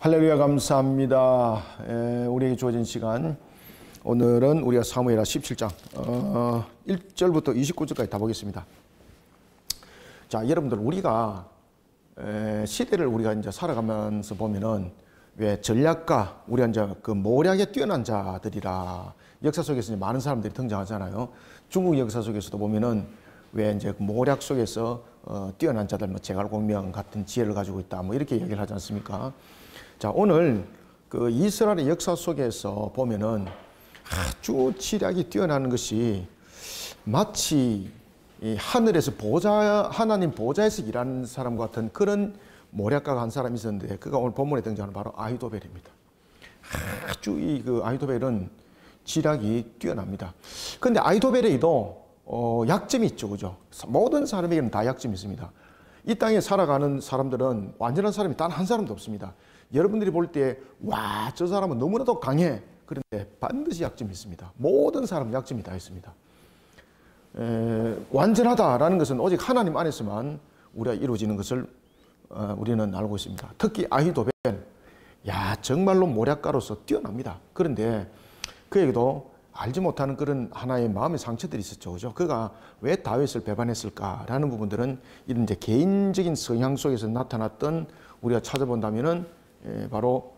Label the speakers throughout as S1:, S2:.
S1: 할렐루야, 감사합니다. 우리에게 주어진 시간, 오늘은 우리가 사무엘하 17장 1절부터 29절까지 다 보겠습니다. 자, 여러분들, 우리가 시대를 우리가 이제 살아가면서 보면은 왜 전략가, 우리가 이제 그 모략에 뛰어난 자들이라 역사 속에서 이제 많은 사람들이 등장하잖아요. 중국 역사 속에서도 보면은 왜 이제 그 모략 속에서 뛰어난 자들, 뭐 제갈공명 같은 지혜를 가지고 있다, 뭐 이렇게 얘기를 하지 않습니까? 자, 오늘 그 이스라엘의 역사 속에서 보면은 아주 지략이 뛰어나는 것이 마치 이 하늘에서 하나님 보좌에서 일하는 사람 같은 그런 모략가가 한 사람이 있었는데, 그가 오늘 본문에 등장하는 바로 아히도벨입니다. 아주 이 그 아히도벨은 지략이 뛰어납니다. 그런데 아히도벨에도 약점이 있죠, 그죠? 모든 사람에게는 다 약점이 있습니다. 이 땅에 살아가는 사람들은 완전한 사람이 단 한 사람도 없습니다. 여러분들이 볼 때, 와, 저 사람은 너무나도 강해. 그런데 반드시 약점이 있습니다. 모든 사람 약점이 다 있습니다. 완전하다라는 것은 오직 하나님 안에서만 우리가 이루어지는 것을 우리는 알고 있습니다. 특히 아히도벨, 야, 정말로 모략가로서 뛰어납니다. 그런데 그에게도 알지 못하는 그런 하나의 마음의 상처들이 있었죠, 그죠? 그가 왜 다윗을 배반했을까라는 부분들은 이런 이제 개인적인 성향 속에서 나타났던, 우리가 찾아본다면은 바로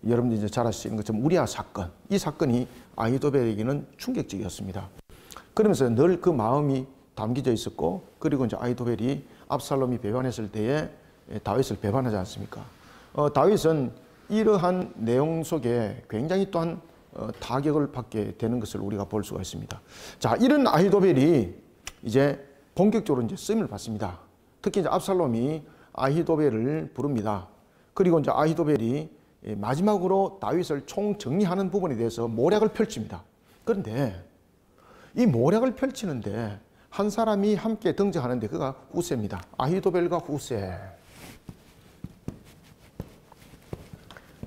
S1: 여러분들이 이제 잘 아시는 것처럼 우리아 사건, 이 사건이 아히도벨에게는 충격적이었습니다. 그러면서 늘 그 마음이 담겨져 있었고, 그리고 이제 아히도벨이 압살롬이 배반했을 때에 다윗을 배반하지 않습니까? 다윗은 이러한 내용 속에 굉장히 또한 타격을 받게 되는 것을 우리가 볼 수가 있습니다. 자, 이런 아히도벨이 이제 본격적으로 이제 쓰임을 받습니다. 특히 이제 압살롬이 아히도벨을 부릅니다. 그리고 이제 아히도벨이 마지막으로 다윗을 총정리하는 부분에 대해서 모략을 펼칩니다. 그런데 이 모략을 펼치는데 한 사람이 함께 등장하는데 그가 후세입니다. 아히도벨과 후세.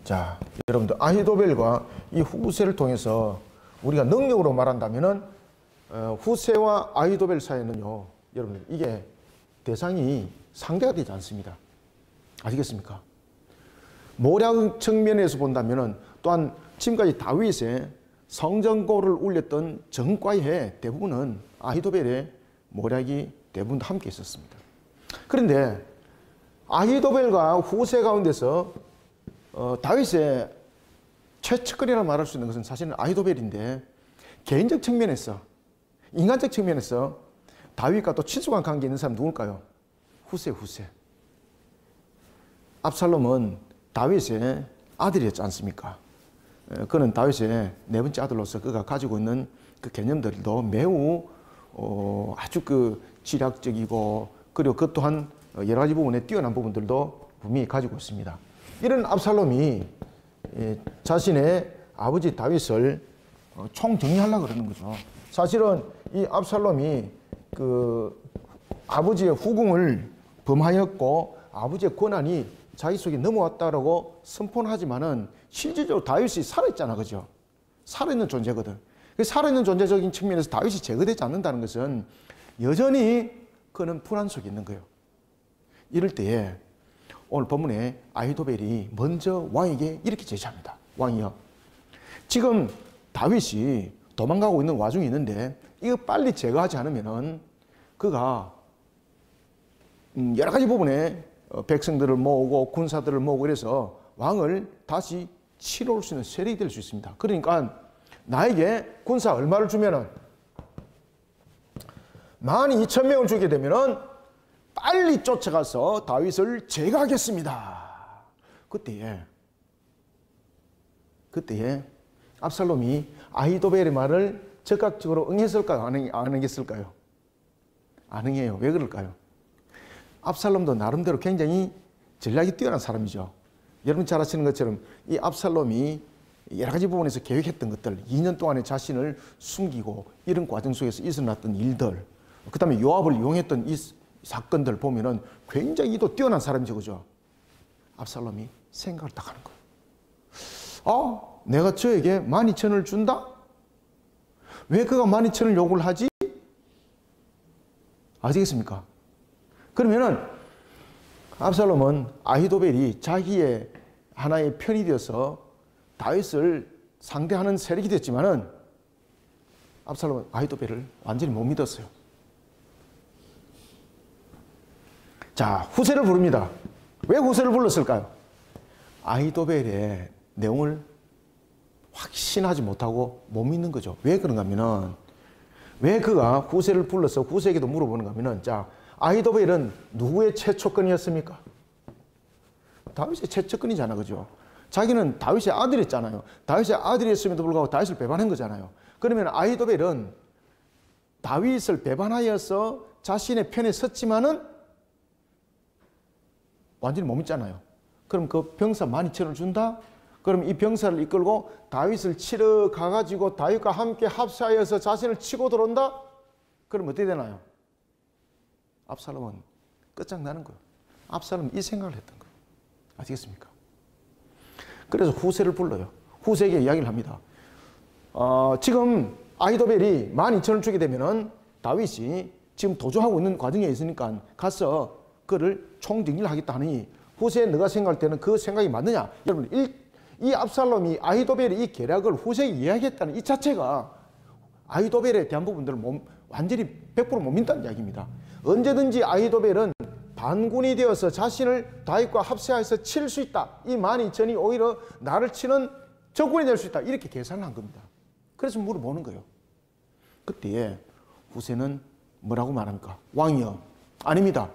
S1: 자, 여러분들, 아히도벨과 이 후세를 통해서 우리가 능력으로 말한다면은 후세와 아히도벨 사이는요, 여러분들, 이게 대상이 상대가 되지 않습니다. 아시겠습니까? 모략 측면에서 본다면은 또한 지금까지 다윗의 성전고를 울렸던 정과의 대부분은 아히도벨의 모략이 대부분 함께 있었습니다. 그런데 아히도벨과 후세 가운데서 다윗의 최측근이라 말할 수 있는 것은 사실은 아히도벨인데, 개인적 측면에서, 인간적 측면에서 다윗과 또 친숙한 관계 있는 사람 누굴까요? 후세. 압살롬은 다윗의 아들이었지 않습니까? 그는 다윗의 네 번째 아들로서 그가 가지고 있는 그 개념들도 매우 아주 그 지략적이고, 그리고 그 또한 여러 가지 부분에 뛰어난 부분들도 분명히 가지고 있습니다. 이런 압살롬이 자신의 아버지 다윗을 총정리하려고 그러는 거죠. 사실은 이 압살롬이 그 아버지의 후궁을 범하였고 아버지의 권한이 자기 속에 넘어왔다라고 선포하지만은 실질적으로 다윗이 살아있잖아, 그죠? 살아있는 존재거든. 살아있는 존재적인 측면에서 다윗이 제거되지 않는다는 것은 여전히 그는 불안 속에 있는 거예요. 이럴 때에 오늘 본문에 아히도벨이 먼저 왕에게 이렇게 제시합니다. 왕이요, 지금 다윗이 도망가고 있는 와중에 있는데 이거 빨리 제거하지 않으면은 그가 여러 가지 부분에 백성들을 모으고 군사들을 모으고 이래서 왕을 다시 치러올 수 있는 세력이 될 수 있습니다. 그러니까 나에게 군사 얼마를 주면은 12,000명을 주게 되면은 빨리 쫓아가서 다윗을 제거하겠습니다. 그때에 압살롬이 아히도벨의 말을 적극적으로 응했을까요? 안 응했을까요? 안 응해요. 왜 그럴까요? 압살롬도 나름대로 굉장히 전략이 뛰어난 사람이죠. 여러분 잘 아시는 것처럼 이 압살롬이 여러 가지 부분에서 계획했던 것들, 2년 동안에 자신을 숨기고 이런 과정 속에서 일어났던 일들, 그 다음에 요압을 이용했던 이 사건들 보면은 굉장히 또 뛰어난 사람이죠, 그죠? 압살롬이 생각을 딱 하는 거예요. 내가 저에게 12,000을 준다? 왜 그가 12,000을 요구를 하지? 아시겠습니까? 그러면은 압살롬은 아히도벨이 자기의 하나의 편이 되어서 다윗을 상대하는 세력이 됐지만은 압살롬은 아히도벨을 완전히 못 믿었어요. 자, 후세를 부릅니다. 왜 후세를 불렀을까요? 아히도벨의 내용을 확신하지 못하고 못 믿는 거죠. 왜 그런가 하면은, 왜 그가 후세를 불러서 후세에게도 물어보는가 하면은, 자, 아히도벨은 누구의 최초권이었습니까? 다윗의 최초권이잖아, 그죠? 자기는 다윗의 아들이었잖아요. 다윗의 아들이었음에도 불구하고 다윗을 배반한 거잖아요. 그러면 아히도벨은 다윗을 배반하여서 자신의 편에 섰지만은 완전히 못 믿잖아요. 그럼 그 병사 12,000을 준다? 그럼 이 병사를 이끌고 다윗을 치러 가가지고 다윗과 함께 합사하여서 자신을 치고 들어온다? 그럼 어떻게 되나요? 압살롬은 끝장나는 거예요. 압살롬은 이 생각을 했던 거예요. 아시겠습니까? 그래서 후세를 불러요. 후세에게 이야기를 합니다. 지금 아히도벨이 12,000을 주게 되면은 다윗이 지금 도주하고 있는 과정에 있으니까 가서 그를 총정리를 하겠다 하니, 후세에 너가 생각할 때는 그 생각이 맞느냐? 여러분, 이 압살롬이 아히도벨의 이 계략을 후세에게 이야기했다는 이 자체가 아히도벨에 대한 부분들을 완전히 100% 못 믿다는 이야기입니다. 언제든지 아히도벨은 반군이 되어서 자신을 다윗과 합세하여서 칠 수 있다. 이 12,000이 오히려 나를 치는 적군이 될 수 있다. 이렇게 계산을 한 겁니다. 그래서 물어보는 거예요. 그때 후세는 뭐라고 말합니까? 왕이여, 아닙니다.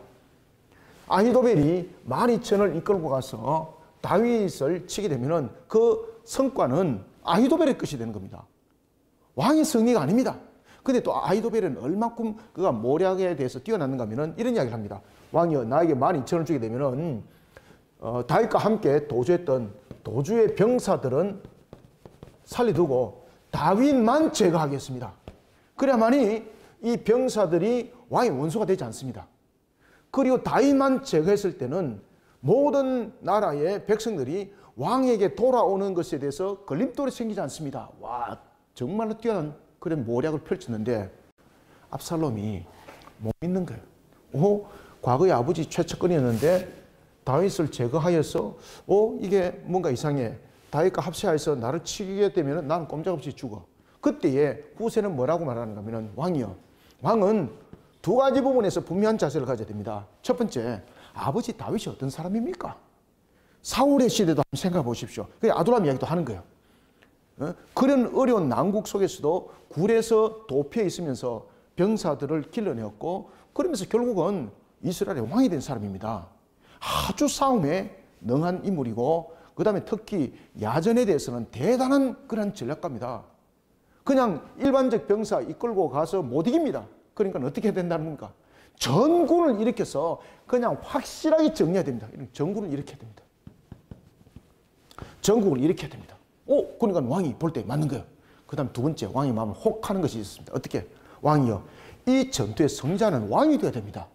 S1: 아히도벨이 12,000을 이끌고 가서 다윗을 치게 되면은 그 성과는 아히도벨의 것이 되는 겁니다. 왕의 승리가 아닙니다. 근데 또 아히도벨은 얼마큼 그가 모략에 대해서 뛰어났는가 하면은 이런 이야기를 합니다. 왕이여, 나에게 12,000을 주게 되면은 다윗과 함께 도주했던 도주의 병사들은 살려두고 다윗만 제거하겠습니다. 그래야만이 이 병사들이 왕의 원수가 되지 않습니다. 그리고 다윗만 제거했을 때는 모든 나라의 백성들이 왕에게 돌아오는 것에 대해서 걸림돌이 생기지 않습니다. 와, 정말로 뛰어난 그런 모략을 펼쳤는데 압살롬이 못 믿는 거예요. 과거에 아버지 최측근이었는데 다윗을 제거하여서 이게 뭔가 이상해. 다윗과 합세하여서 나를 치게 되면 나는 꼼짝없이 죽어. 그때에 후세는 뭐라고 말하는가 하면, 왕이여, 왕은 두 가지 부분에서 분명한 자세를 가져야 됩니다. 첫 번째, 아버지 다윗이 어떤 사람입니까? 사울의 시대도 한번 생각해 보십시오. 아둘람 이야기도 하는 거예요. 그런 어려운 난국 속에서도 굴에서 도피해 있으면서 병사들을 길러내었고, 그러면서 결국은 이스라엘의 왕이 된 사람입니다. 아주 싸움에 능한 인물이고, 그 다음에 특히 야전에 대해서는 대단한 그런 전략가입니다. 그냥 일반적 병사 이끌고 가서 못 이깁니다. 그러니까 어떻게 해야 된다는 겁니까? 전군을 일으켜서 그냥 확실하게 정리해야 됩니다. 전군을 일으켜야 됩니다. 전국을 일으켜야 됩니다. 그러니까 왕이 볼 때 맞는 거예요. 그 다음 두 번째, 왕의 마음을 혹하는 것이 있습니다. 어떻게? 왕이요, 이 전투의 승자는 왕이 되어야 됩니다.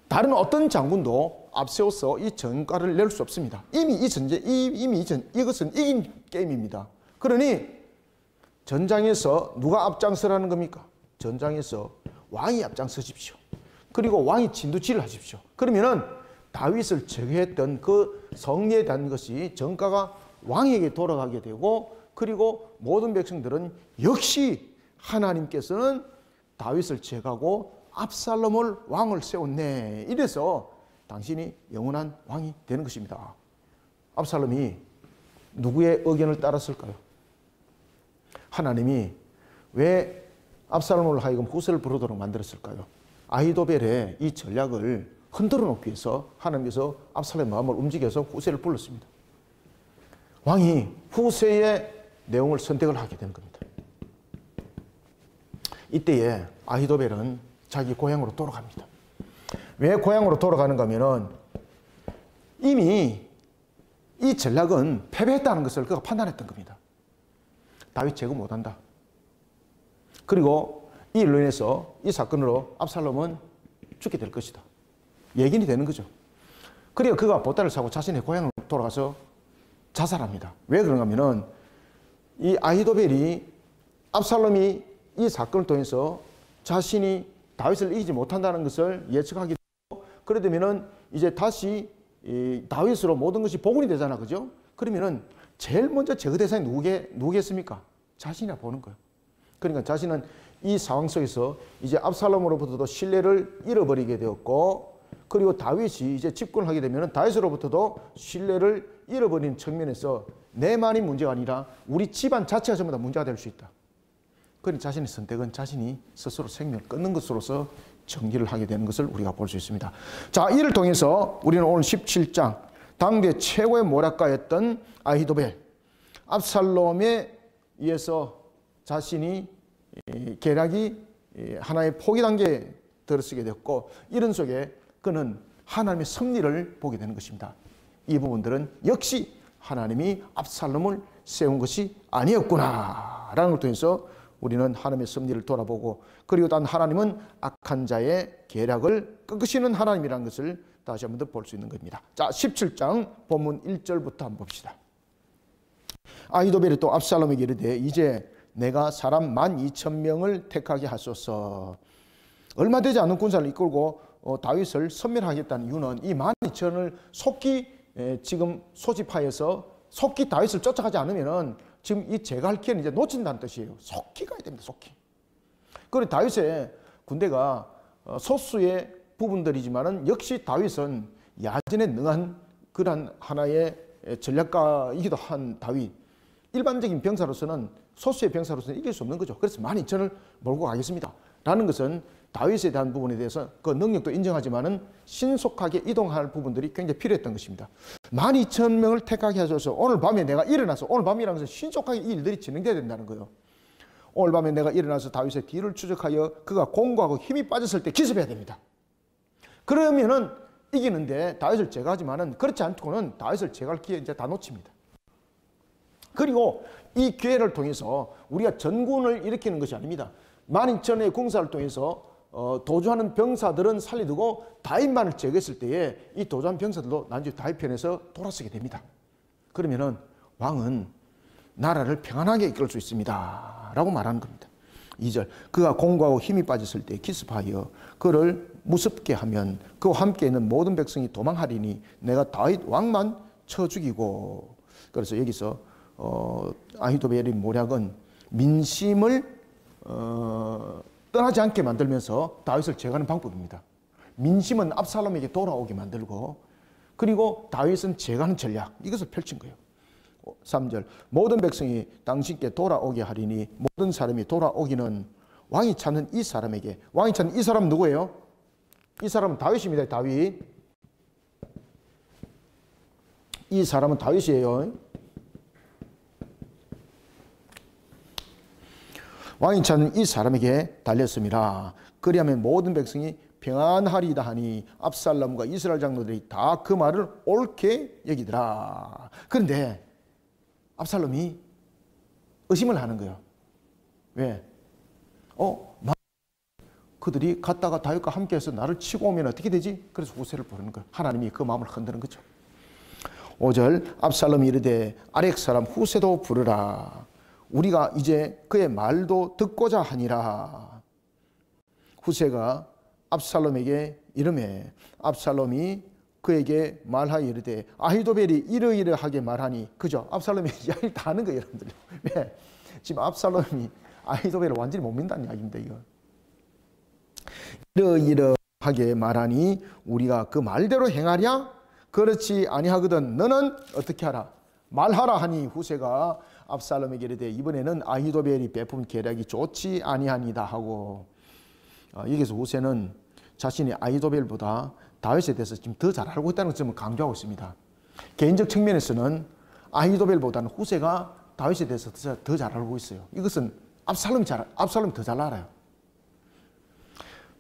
S1: 다른 어떤 장군도 앞세워서 이 전과를 낼 수 없습니다. 이것은 이긴 게임입니다. 그러니 전장에서 누가 앞장서라는 겁니까? 전장에서 왕이 앞장서십시오. 그리고 왕이 진두지를 하십시오. 그러면은 다윗을 제거했던 그 성리에 대한 것이 전가가 왕에게 돌아가게 되고, 그리고 모든 백성들은 역시 하나님께서는 다윗을 제거하고 압살롬을 왕을 세웠네. 이래서 당신이 영원한 왕이 되는 것입니다. 압살롬이 누구의 의견을 따랐을까요? 하나님이 왜 압살롬을 하여금 후세를 부르도록 만들었을까요? 아히도벨의 이 전략을 흔들어 놓기 위해서 하나님께서 압살롬의 마음을 움직여서 후세를 불렀습니다. 왕이 후세의 내용을 선택을 하게 되는 겁니다. 이때에 아히도벨은 자기 고향으로 돌아갑니다. 왜 고향으로 돌아가는가 하면은 이미 이 전략은 패배했다는 것을 그가 판단했던 겁니다. 다윗 제거 못한다. 그리고 이 일로 인해서 이 사건으로 압살롬은 죽게 될 것이다. 예견이 되는 거죠. 그리고 그가 보따리를 사고 자신의 고향으로 돌아가서 자살합니다. 왜 그런가 하면은 이 아히도벨이 압살롬이 이 사건을 통해서 자신이 다윗을 이기지 못한다는 것을 예측하기도 하고, 그래 되면은 이제 다시 이 다윗으로 모든 것이 복원이 되잖아, 그죠? 그러면은 제일 먼저 제거 대상이 누구겠습니까? 자신이라 보는 거예요. 그러니까 자신은 이 상황 속에서 이제 압살롬으로부터도 신뢰를 잃어버리게 되었고, 그리고 다윗이 이제 집권을 하게 되면 다윗으로부터도 신뢰를 잃어버리는 측면에서 내만이 문제가 아니라 우리 집안 자체가 전부 다 문제가 될 수 있다. 그러니 자신의 선택은 자신이 스스로 생명을 끊는 것으로서 정리를 하게 되는 것을 우리가 볼 수 있습니다. 자, 이를 통해서 우리는 오늘 17장 당대 최고의 모략가였던 아히도벨, 압살롬에 의해서 자신이 계략이 하나의 포기 단계에 들어서게 되었고, 이런 속에 그는 하나님의 섭리를 보게 되는 것입니다. 이 부분들은 역시 하나님이 압살롬을 세운 것이 아니었구나 라는 걸 통해서 우리는 하나님의 섭리를 돌아보고, 그리고 단 하나님은 악한 자의 계략을 꺾으시는 하나님이라는 것을 다시 한 번 더 볼 수 있는 겁니다. 자, 17장 본문 1절부터 한번 봅시다. 아히도벨이 또 압살롬에게 이르되 이제 내가 사람 12,000명을 택하게 하소서. 얼마 되지 않은 군사를 이끌고 다윗을 섬멸하겠다는 이유는 이 12,000을 속기 지금 소집하여서 속기 다윗을 쫓아가지 않으면은 지금 이 제갈 기회는 이제 놓친다는 뜻이에요. 속기 가야 됩니다. 속기. 그리고 다윗의 군대가 소수의 부분들이지만은 역시 다윗은 야전에 능한 그런 하나의 전략가이기도 한 다윗. 일반적인 병사로서는, 소수의 병사로서는 이길 수 없는 거죠. 그래서 12,000을 몰고 가겠습니다 라는 것은 다윗에 대한 부분에 대해서 그 능력도 인정하지만은 신속하게 이동할 부분들이 굉장히 필요했던 것입니다. 12,000명을 택하게 하셔서 오늘 밤에 내가 일어나서, 오늘 밤이라는 것은 신속하게 이 일들이 진행돼야 된다는 거예요. 오늘 밤에 내가 일어나서 다윗의 뒤를 추적하여 그가 공고하고 힘이 빠졌을 때 기습해야 됩니다. 그러면은 이기는데 다윗을 제거하지만은 그렇지 않고는 다윗을 제거할 기회 이제 다 놓칩니다. 그리고 이 기회를 통해서 우리가 전군을 일으키는 것이 아닙니다. 12,000의 군사를 통해서 도주하는 병사들은 살려두고 다윗만을 제거했을 때에 이 도주한 병사들도 나중에 다윗 편에서 돌아서게 됩니다. 그러면은 왕은 나라를 평안하게 이끌 수 있습니다 라고 말하는 겁니다. 2절, 그가 공고하고 힘이 빠졌을 때 기습하여 그를 무섭게 하면 그와 함께 있는 모든 백성이 도망하리니 내가 다윗 왕만 쳐 죽이고. 그래서 여기서 아히도벨의 모략은 민심을 떠나지 않게 만들면서 다윗을 제거하는 방법입니다. 민심은 압살롬에게 돌아오게 만들고, 그리고 다윗은 제거하는 전략, 이것을 펼친 거예요. 3절, 모든 백성이 당신께 돌아오게 하리니 모든 사람이 돌아오기는 왕이 찾는 이 사람에게. 왕이 찾는 이 사람은 누구예요? 이 사람은 다윗입니다. 다윗. 이 사람은 다윗이에요. 왕이 찾는 이 사람에게 달렸습니다. 그리하면 모든 백성이 평안하리다 하니 압살롬과 이스라엘 장로들이 다 그 말을 옳게 여기더라. 그런데 압살롬이 의심을 하는 거예요. 왜? 그들이 갔다가 다윗과 함께해서 나를 치고 오면 어떻게 되지? 그래서 후세를 부르는 거예요. 하나님이 그 마음을 흔드는 거죠. 5절, 압살롬이 이르되 아렉 사람 후세도 부르라. 우리가 이제 그의 말도 듣고자 하니라. 후세가 압살롬에게 이르매 압살롬이 그에게 말하여 이르되 아히도벨이 이러이러하게 말하니. 그죠? 압살롬이 이야기를 다 하는 거예요, 여러분들. 왜? 지금 압살롬이 아히도벨을 완전히 못 믿는다는 이야기입니다, 이거. 이러이러하게 말하니 우리가 그 말대로 행하랴? 그렇지 아니하거든 너는 어떻게 하라? 말하라 하니 후세가 압살롬에게 이르되 이번에는 아히도벨이 베푼 계략이 좋지 아니하니다 하고. 여기서 후세는 자신이 아히도벨보다 다윗에 대해서 지금 더 잘 알고 있다는 점을 강조하고 있습니다. 개인적 측면에서는 아히도벨보다는 후세가 다윗에 대해서 더 잘 알고 있어요. 이것은 압살롬이 더 잘 알아요.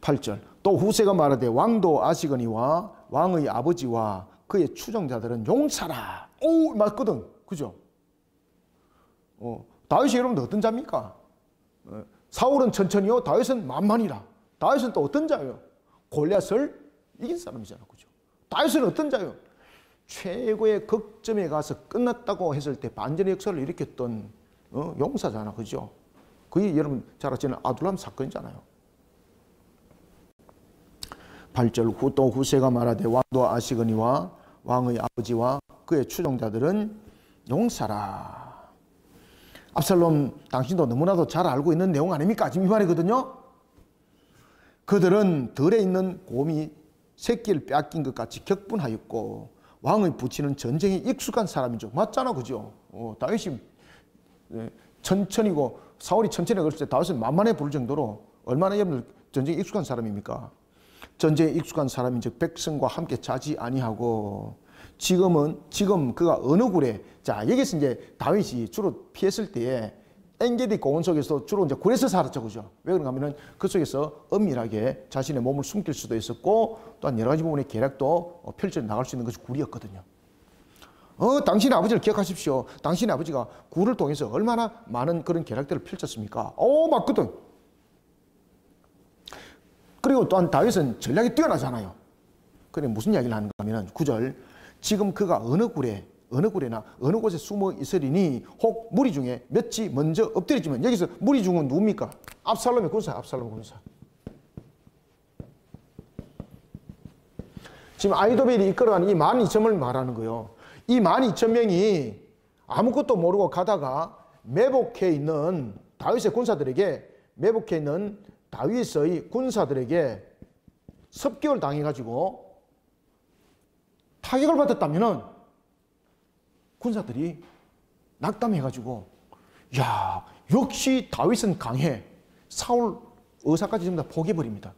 S1: 8절, 또 후세가 말하되 왕도 아시거니와 왕의 아버지와 그의 추종자들은 용사라. 오, 맞거든. 그죠? 다윗이 여러분들 어떤 자입니까? 사울은 천천히요, 다윗은 만만이라. 다윗은 또 어떤 자예요? 골리앗을 이긴 사람이잖아. 그죠? 다윗은 어떤 자예요? 최고의 극점에 가서 끝났다고 했을 때 반전의 역사를 일으켰던 용사잖아. 그죠? 그게 여러분 잘 아시는 아둘람 사건이잖아요. 8절 또 후세가 말하되 왕도 아시거니와 왕의 아버지와 그의 추종자들은 용사라. 압살롬 당신도 너무나도 잘 알고 있는 내용 아닙니까? 지금 이 말이거든요. 그들은 들에 있는 곰이 새끼를 빼앗긴 것 같이 격분하였고 왕의 부친은 전쟁에 익숙한 사람이죠. 맞잖아, 그죠? 다윗이 천천히고 사울이 천천히 그랬을 때 다윗은 만만해 부를 정도로 얼마나 여러분들 전쟁에 익숙한 사람입니까? 전쟁에 익숙한 사람인즉 백성과 함께 자지 아니하고 지금 그가 어느 굴에 자 여기서 이제 다윗이 주로 피했을 때에 엔게디 고원 속에서 주로 이제 굴에서 살았죠, 그죠? 왜 그런가 하면은 그 속에서 은밀하게 자신의 몸을 숨길 수도 있었고 또한 여러 가지 부분의 계략도 펼쳐 나갈 수 있는 것이 굴이었거든요. 당신의 아버지를 기억하십시오. 당신의 아버지가 굴을 통해서 얼마나 많은 그런 계략들을 펼쳤습니까? 맞거든. 그리고 또한 다윗은 전략이 뛰어나잖아요. 그래 무슨 이야기를 하는가 하면 9절 지금 그가 어느 굴에나 어느 곳에 숨어 있으리니 혹 무리 중에 몇이 먼저 엎드리지만 여기서 무리 중은 누굽니까? 압살롬의 군사, 압살롬 군사. 지금 아히도벨이 이끌어가는 이 12,000을 말하는 거예요. 이 12,000명이 아무것도 모르고 가다가 매복해 있는 다윗의 군사들에게 다윗의 군사들에게 습격을 당해가지고 타격을 받았다면은 군사들이 낙담해가지고 야 역시 다윗은 강해. 사울 의사까지 전부 다 포기해버립니다.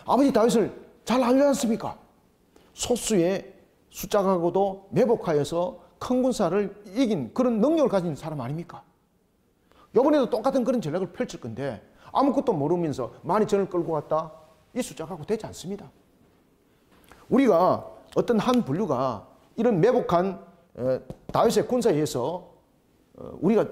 S1: 아버지 다윗을 잘 알지 않습니까? 소수의 숫자하고도 매복하여서 큰 군사를 이긴 그런 능력을 가진 사람 아닙니까? 이번에도 똑같은 그런 전략을 펼칠 건데 아무것도 모르면서 12,000을 끌고 갔다? 이 숫자 갖고 되지 않습니다. 우리가 어떤 한 분류가 이런 매복한 다윗의 군사에 의해서 우리가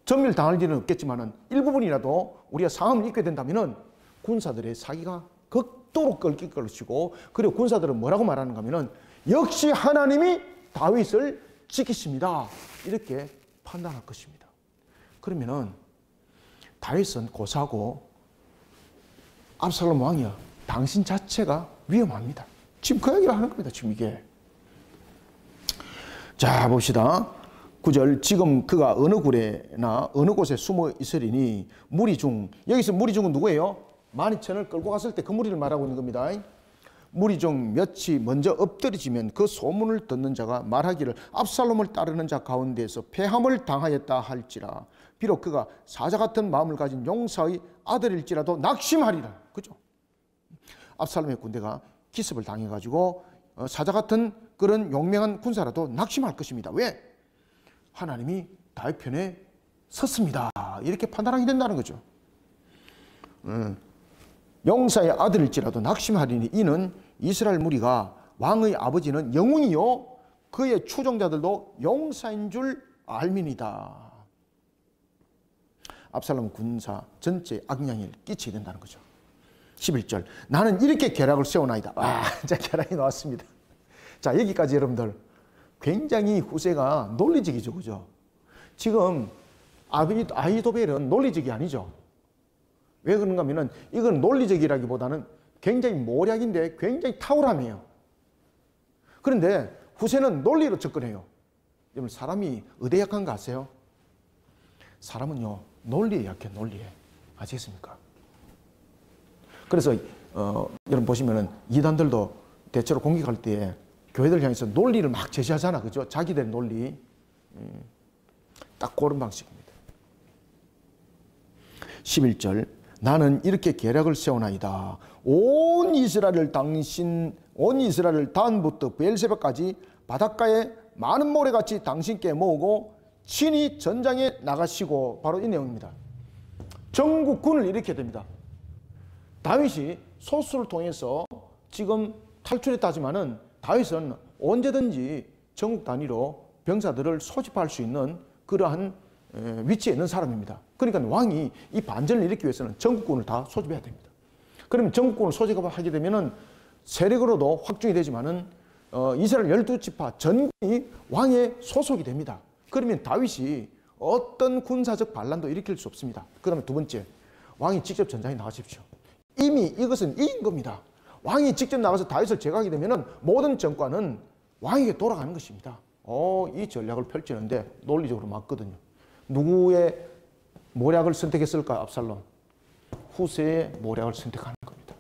S1: 전멸당할 일은 없겠지만 일부분이라도 우리가 상함을 입게 된다면 군사들의 사기가 극도로 끓길 것이고 그리고 군사들은 뭐라고 말하는가 하면 역시 하나님이 다윗을 지키십니다. 이렇게 판단할 것입니다. 그러면은 다윗은 고사고 압살롬 왕이야. 당신 자체가 위험합니다. 지금 그 얘기를 하는 겁니다. 지금 이게. 자 봅시다. 9절 지금 그가 어느 굴에나 어느 곳에 숨어 있으리니 무리 중 여기서 무리 중은 누구예요? 12,000을 끌고 갔을 때 그 무리를 말하고 있는 겁니다. 무리 중 몇이 먼저 엎드리지면 그 소문을 듣는 자가 말하기를 압살롬을 따르는 자 가운데에서 패함을 당하였다 할지라 비록 그가 사자 같은 마음을 가진 용사의 아들일지라도 낙심하리라. 그죠? 압살롬의 군대가 기습을 당해가지고 사자 같은 그런 용맹한 군사라도 낙심할 것입니다. 왜? 하나님이 다윗 편에 섰습니다. 이렇게 판단하게 된다는 거죠. 용사의 아들일지라도 낙심하리니 이는 이스라엘 무리가 왕의 아버지는 영웅이요 그의 추종자들도 용사인 줄 알민이다. 압살롬 군사 전체에 악영향을 끼치게 된다는 거죠. 11절 나는 이렇게 계략을 세워나이다. 이제 계략이 나왔습니다. 자 여기까지 여러분들 굉장히 후세가 논리적이죠. 그죠? 지금 아히도벨은 논리적이 아니죠. 왜 그런가 하면 이건 논리적이라기보다는 굉장히 모략인데 굉장히 탁월함이에요. 그런데 후세는 논리로 접근해요. 여러분 사람이 어디에 약한 거 아세요? 사람은요 논리에 약해. 논리에. 아시겠습니까? 그래서 여러분 보시면은 이단들도 대체로 공격할 때 교회들 향해서 논리를 막 제시하잖아. 그죠? 자기들 논리. 딱 그런 방식입니다. 11절 나는 이렇게 계략을 세워나이다. 온 이스라엘을 단부터 베엘세바까지 바닷가에 많은 모래같이 당신께 모으고 친히 전장에 나가시고 바로 이 내용입니다. 전국군을 일으켜야 됩니다. 다윗이 소수를 통해서 지금 탈출했다 하지만은 다윗은 언제든지 전국 단위로 병사들을 소집할 수 있는 그러한 위치에 있는 사람입니다. 그러니까 왕이 이 반전을 일으키기 위해서는 전국군을 다 소집해야 됩니다. 그러면 전국군을 소집하게 되면은 세력으로도 확충이 되지만은 이스라엘 12지파 전군이 왕의 소속이 됩니다. 그러면 다윗이 어떤 군사적 반란도 일으킬 수 없습니다. 그 다음에 두 번째, 왕이 직접 전장에 나가십시오. 이미 이것은 이긴 겁니다. 왕이 직접 나가서 다윗을 제거하게 되면은 모든 정권은 왕에게 돌아가는 것입니다. 이 전략을 펼치는데 논리적으로 맞거든요. 누구의 모략을 선택했을까? 압살롬. 후세의 모략을 선택하는 겁니다.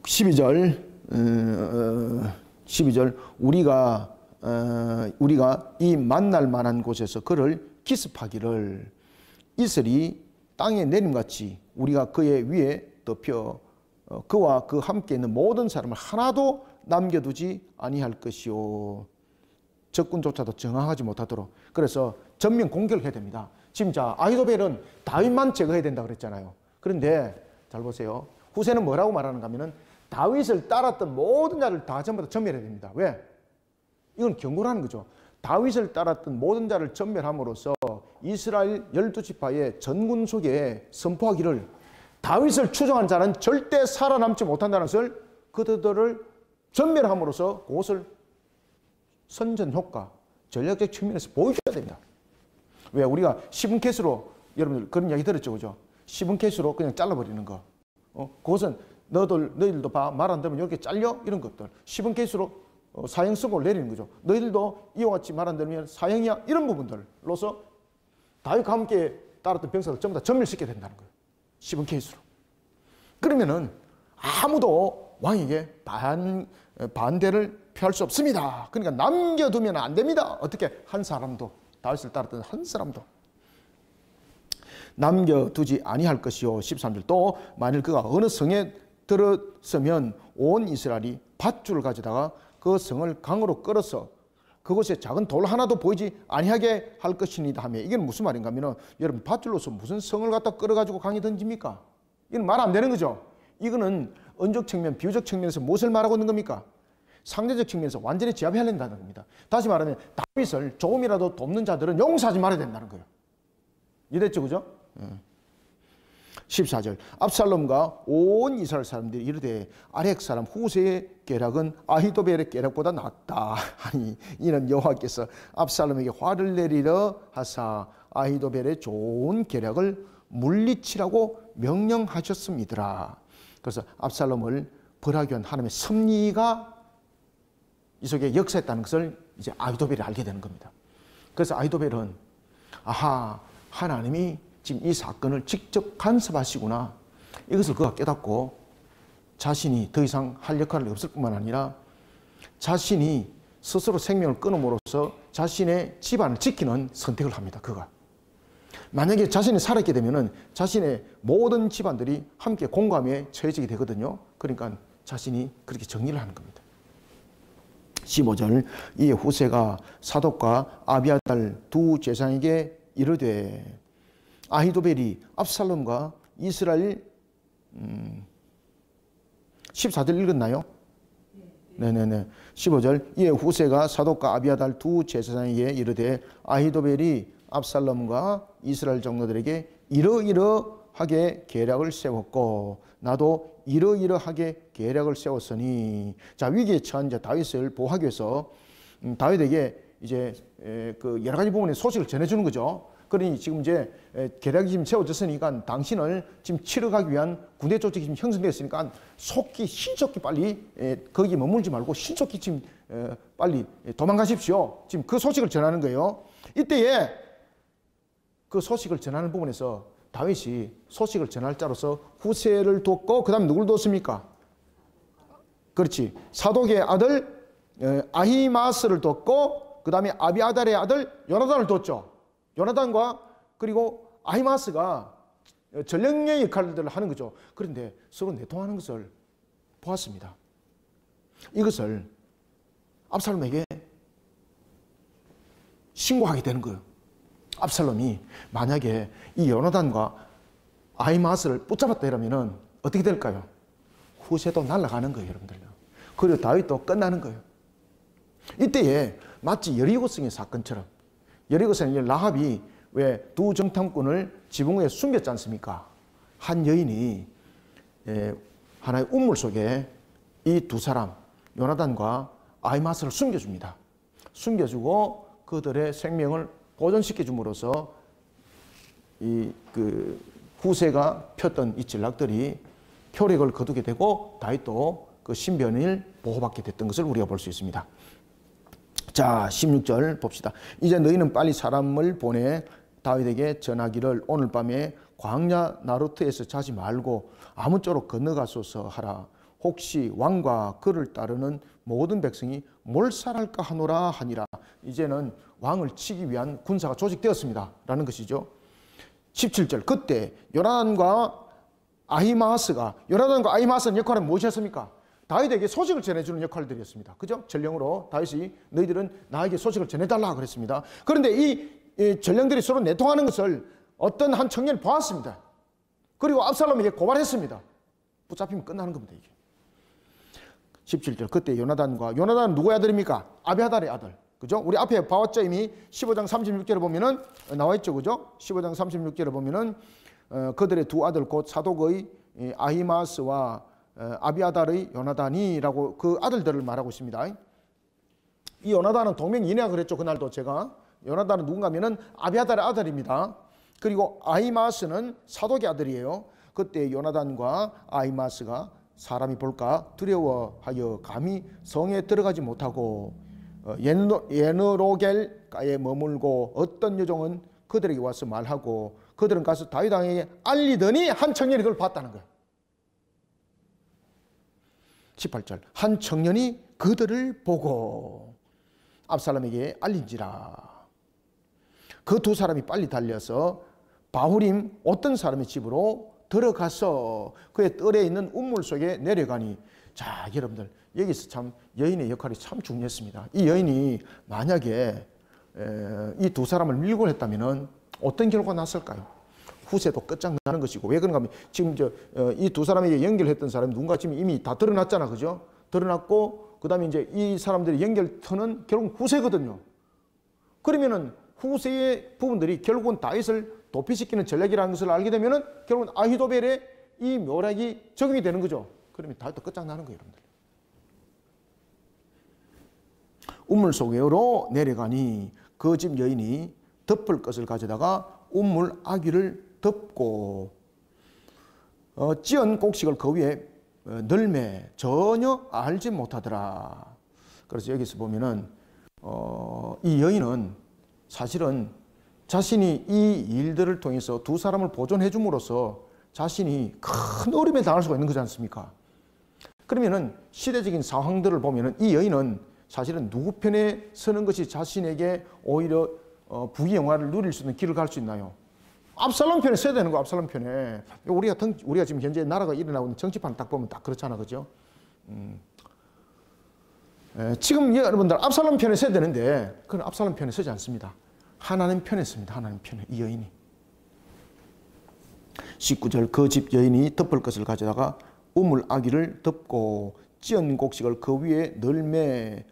S1: 12절 우리가 이 만날 만한 곳에서 그를 기습하기를 이슬이 땅에 내림같이 우리가 그의 위에 덮여 그와 그 함께 있는 모든 사람을 하나도 남겨두지 아니할 것이요. 적군조차도 정황하지 못하도록. 그래서 전면 공격을 해야 됩니다. 지금 자 아히도벨은 다윗만 제거해야 된다 그랬잖아요. 그런데 잘 보세요. 후세는 뭐라고 말하는가 하면은 다윗을 따랐던 모든 자를 다 전부 다 전멸해야 됩니다. 왜? 이건 경고라는 거죠. 다윗을 따랐던 모든 자를 전멸함으로써 이스라엘 12지파의 전군 속에 선포하기를 다윗을 추종한 자는 절대 살아남지 못한다는 것을 그들을 전멸함으로써 그것을 선전 효과, 전략적 측면에서 보여줘야 됩니다. 왜? 우리가 시분케스로 여러분들 그런 이야기 들었죠, 그죠? 시분케스로 그냥 잘라버리는 거. 그것은 너희들도 봐. 말 안 들으면 이렇게 잘려? 이런 것들. 시분케스로 사형선고를 내리는 거죠. 너희들도 이와 같이 말 안 들으면 사형이야? 이런 부분들로서 다윗과 함께 따랐던 병사를 전부 다 전멸시켜야 된다는 거예요. 시분케스로. 그러면은 아무도 왕에게 반대를 표할 수 없습니다. 그러니까 남겨두면 안 됩니다. 어떻게? 한 사람도, 다윗을 따랐던 한 사람도 남겨두지 아니할 것이요. 13절 또 만일 그가 어느 성에 들었으면 온 이스라엘이 밧줄을 가져다가 그 성을 강으로 끌어서 그곳에 작은 돌 하나도 보이지 아니하게 할 것이니다 하며, 이게 무슨 말인가 하면 여러분 밧줄로서 무슨 성을 갖다 끌어가지고 강에 던집니까? 이건 말 안 되는 거죠. 이거는 언적 측면, 비유적 측면에서 무엇을 말하고 있는 겁니까? 상대적 측면에서 완전히 제압해야 된다는 겁니다. 다시 말하면 다윗을 조금이라도 돕는 자들은 용서하지 말아야 된다는 거예요. 이해됐죠, 그죠? 14절 압살롬과 온 이스라엘 사람들이 이르되 아렉 사람 후세의 계략은 아히도벨의 계략보다 낫다 하니 이는 여호와께서 압살롬에게 화를 내리려 하사 아히도벨의 좋은 계략을 물리치라고 명령하셨습니다. 그래서 압살롬을 벌하기 위한 하나님의 섭리가 이 속에 역사했다는 것을 이제 아히도벨이 알게 되는 겁니다. 그래서 아히도벨은 아하, 하나님이 지금 이 사건을 직접 간섭하시구나, 이것을 그가 깨닫고 자신이 더 이상 할 역할이 없을 뿐만 아니라 자신이 스스로 생명을 끊음으로써 자신의 집안을 지키는 선택을 합니다. 그가 만약에 자신이 살아있게 되면은 자신의 모든 집안들이 함께 공감에 처해지게 되거든요. 그러니까 자신이 그렇게 정리를 하는 겁니다. 15절 이에 후세가 사독과 아비아달 두 제사장에게 이르되 아히도벨이 압살롬과 이스라엘 14절 읽었나요? 네네네. 15절 이에 후세가 사독과 아비아달 두 제사장에게 이르되 아히도벨이 압살롬과 이스라엘 장로들에게 이러이러하게 계략을 세웠고 나도 이러이러하게 계략을 세웠으니, 자 위기에 처한 자 다윗을 보호하기 위해서 다윗에게 이제 그 여러 가지 부분의 소식을 전해주는 거죠. 그러니 지금 이제 계략이 지금 세워졌으니까 당신을 지금 치러 가기 위한 군대 조직이 지금 형성됐으니까 신속히 빨리 거기 머물지 말고 신속히 지금 빨리 도망가십시오. 지금 그 소식을 전하는 거예요. 이때에 그 소식을 전하는 부분에서 다윗이 소식을 전할 자로서 후세를 뒀고 그 다음에 누굴 뒀습니까? 그렇지. 사독의 아들 아히마스를 뒀고 그 다음에 아비아달의 아들 요나단을 뒀죠. 요나단과 그리고 아히마스가 전령의 역할들을 하는 거죠. 그런데 서로 내통하는 것을 보았습니다. 이것을 압살롬에게 신고하게 되는 거예요. 압살롬이 만약에 이 요나단과 아히마스를 붙잡았다 이러면은 어떻게 될까요? 후세도 날아가는 거예요, 여러분들요. 그리고 다윗도 끝나는 거예요. 이때에 마치 여리고성의 사건처럼, 여리고성의 라합이 왜 두 정탐꾼을 지붕 위에 숨겼지 않습니까? 한 여인이 하나의 우물 속에 이 두 사람 요나단과 아히마스를 숨겨줍니다. 숨겨주고 그들의 생명을 보존시켜 줌으로써 이 후세가 폈던 이 전략들이 효력을 거두게 되고 다윗도 그 신변을 보호받게 됐던 것을 우리가 볼 수 있습니다. 자, 16절 봅시다. 이제 너희는 빨리 사람을 보내 다윗에게 전하기를 오늘 밤에 광야 나루트에서 자지 말고 아무쪼록 건너가소서 하라. 혹시 왕과 그를 따르는 모든 백성이 몰살할까 하노라 하니라. 이제는 왕을 치기 위한 군사가 조직되었습니다 라는 것이죠. 17절 그때 요나단과 아히마아스는 역할은 무엇이었습니까? 다윗에게 소식을 전해주는 역할들이었습니다. 그죠? 전령으로 다윗이 너희들은 나에게 소식을 전해달라 그랬습니다. 그런데 이 전령들이 서로 내통하는 것을 어떤 한 청년이 보았습니다. 그리고 압살롬에게 고발했습니다. 붙잡히면 끝나는 겁니다, 이게. 17절 그때 요나단은 누구의 아들입니까? 아비아달의 아들. 그죠? 우리 앞에 봐왔죠? 이미 15장 36절에 보면은 나와있죠. 그죠? 15장 36절에 보면은 그들의 두 아들 곧 사독의 아히마스와 아비아달의 요나단이라고 그 아들들을 말하고 있습니다. 이 요나단은 동명이인이라 그랬죠. 그날도 제가. 요나단은 누군가 하면은 아비아달의 아들입니다. 그리고 아히마스는 사독의 아들이에요. 그때 요나단과 아히마스가 사람이 볼까 두려워하여 감히 성에 들어가지 못하고 예느로겔가에 머물고 어떤 여종은 그들에게 와서 말하고 그들은 가서 다윗 왕에게 알리더니 한 청년이 그걸 봤다는 거예요. 18절 한 청년이 그들을 보고 압살롬에게 알린지라. 그 두 사람이 빨리 달려서 바후림 어떤 사람의 집으로 들어가서 그의 뜰에 있는 운물 속에 내려가니. 자, 여러분들 여기서 참 여인의 역할이 참 중요했습니다. 이 여인이 만약에 이 두 사람을 밀고 했다면 어떤 결과가 났을까요? 후세도 끝장나는 것이고. 왜 그런가 하면 지금 이 두 사람에게 연결했던 사람이 누군가 지금 이미 다 드러났잖아, 그죠? 드러났고 그 다음에 이제 이 사람들의 연결터는 결국 후세거든요. 그러면은 후세의 부분들이 결국은 다윗을 도피시키는 전략이라는 것을 알게 되면은 결국은 아히도벨의 이 묘략이 적용이 되는 거죠. 그러면 다윗도 끝장나는 거예요, 여러분들. 운물 속으로 내려가니 그 집 여인이 덮을 것을 가져다가 운물 아귀를 덮고 찌은 곡식을 그 위에 널매 전혀 알지 못하더라. 그래서 여기서 보면은 이 여인은 사실은 자신이 이 일들을 통해서 두 사람을 보존해 줌으로써 자신이 큰 어려움에 당할 수가 있는 거지 않습니까? 그러면은 시대적인 상황들을 보면은 이 여인은 사실은 누구 편에 서는 것이 자신에게 오히려 부귀영화를 누릴 수 있는 길을 갈 수 있나요? 압살롬 편에 서야 되는 거, 압살롬 편에. 우리가 지금 현재 나라가 일어나고 있는 정치판을 딱 보면 딱 그렇잖아, 그죠? 지금 여러분들 압살롬 편에 서야 되는데 그건 압살롬 편에 서지 않습니다. 하나님 편에 섭니다. 하나님 편에, 이 여인이. 19절 그 집 여인이 덮을 것을 가져다가 우물 아귀를 덮고 찌은 곡식을 그 위에 널매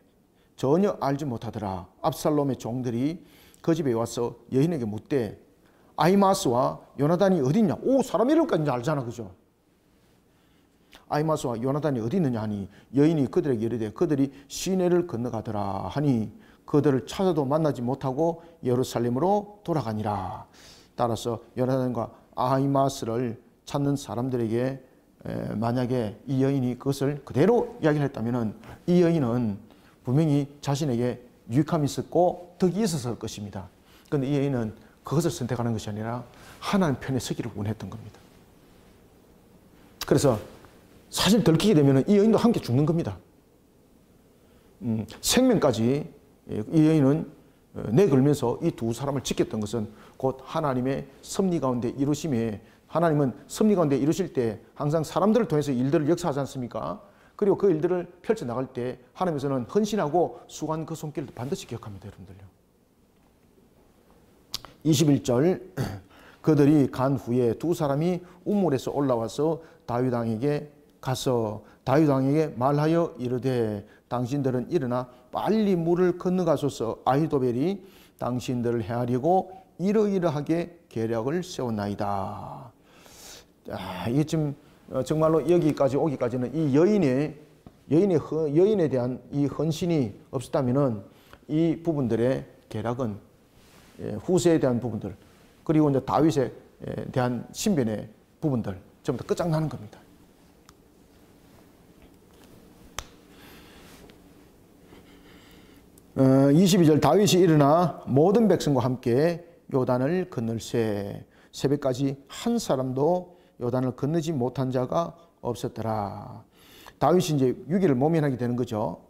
S1: 전혀 알지 못하더라. 압살롬의 종들이 그 집에 와서 여인에게 묻되 아히마스와 요나단이 어디 있냐? 오, 사람 이름까지 알잖아, 그죠? 아히마스와 요나단이 어디 있느냐 하니 여인이 그들에게 이르되 그들이 시내를 건너가더라 하니 그들을 찾아도 만나지 못하고 예루살렘으로 돌아가니라. 따라서 요나단과 아히마스를 찾는 사람들에게 만약에 이 여인이 그것을 그대로 이야기를 했다면 이 여인은 분명히 자신에게 유익함이 있었고 덕이 있었을 것입니다. 그런데 이 여인은 그것을 선택하는 것이 아니라 하나님 편에 서기를 원했던 겁니다. 그래서 사실 들키게 되면 이 여인도 함께 죽는 겁니다. 생명까지 이 여인은 내걸면서 이 두 사람을 지켰던 것은 곧 하나님의 섭리 가운데 이루심에, 하나님은 섭리 가운데 이루실 때 항상 사람들을 통해서 일들을 역사하지 않습니까? 그리고 그 일들을 펼쳐나갈 때 하나님께서는 헌신하고 수고한 그 손길을 반드시 기억합니다, 여러분들요. 21절 그들이 간 후에 두 사람이 우물에서 올라와서 다윗 왕에게 가서 다윗 왕에게 말하여 이르되 당신들은 일어나 빨리 물을 건너가소서. 아히도벨이 당신들을 해하려고 이러이러하게 계략을 세웠나이다. 이게 지금 정말로 여기까지 오기까지는 이 여인에 대한 이 헌신이 없었다면은 이 부분들의 계략은 후세에 대한 부분들, 그리고 이제 다윗의 대한 신변의 부분들 전부 다 끝장나는 겁니다. 어, 22절 다윗이 일어나 모든 백성과 함께 요단을 건널세 새벽까지 한 사람도 요단을 건너지 못한 자가 없었더라. 다윗이 이제 위기를 모면하게 되는 거죠.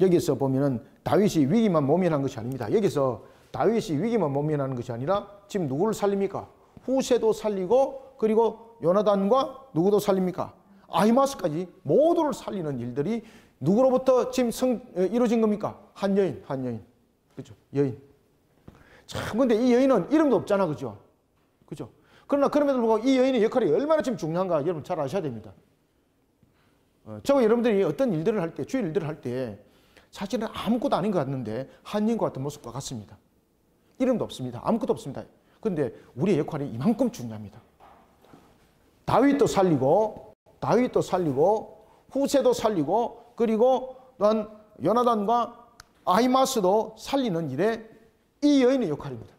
S1: 여기서 보면은 다윗이 위기만 모면한 것이 아닙니다. 여기서 다윗이 위기만 모면하는 것이 아니라 지금 누구를 살립니까? 후세도 살리고 그리고 요나단과 누구도 살립니까? 아히마스까지 모두를 살리는 일들이 누구로부터 지금 이루어진 겁니까? 한 여인. 그죠? 여인. 참, 근데 이 여인은 이름도 없잖아. 그죠? 그죠? 그러나 그럼에도 불구하고 이 여인의 역할이 얼마나 지금 중요한가 여러분 잘 아셔야 됩니다. 저와 여러분들이 어떤 일들을 할 때, 주의 일들을 할 때 사실은 아무것도 아닌 것 같는데 한 여인과 같은 모습과 같습니다. 이름도 없습니다. 아무것도 없습니다. 그런데 우리의 역할이 이만큼 중요합니다. 다윗도 살리고 후세도 살리고 그리고 또한 요나단과 아히마스도 살리는 일에 이 여인의 역할입니다.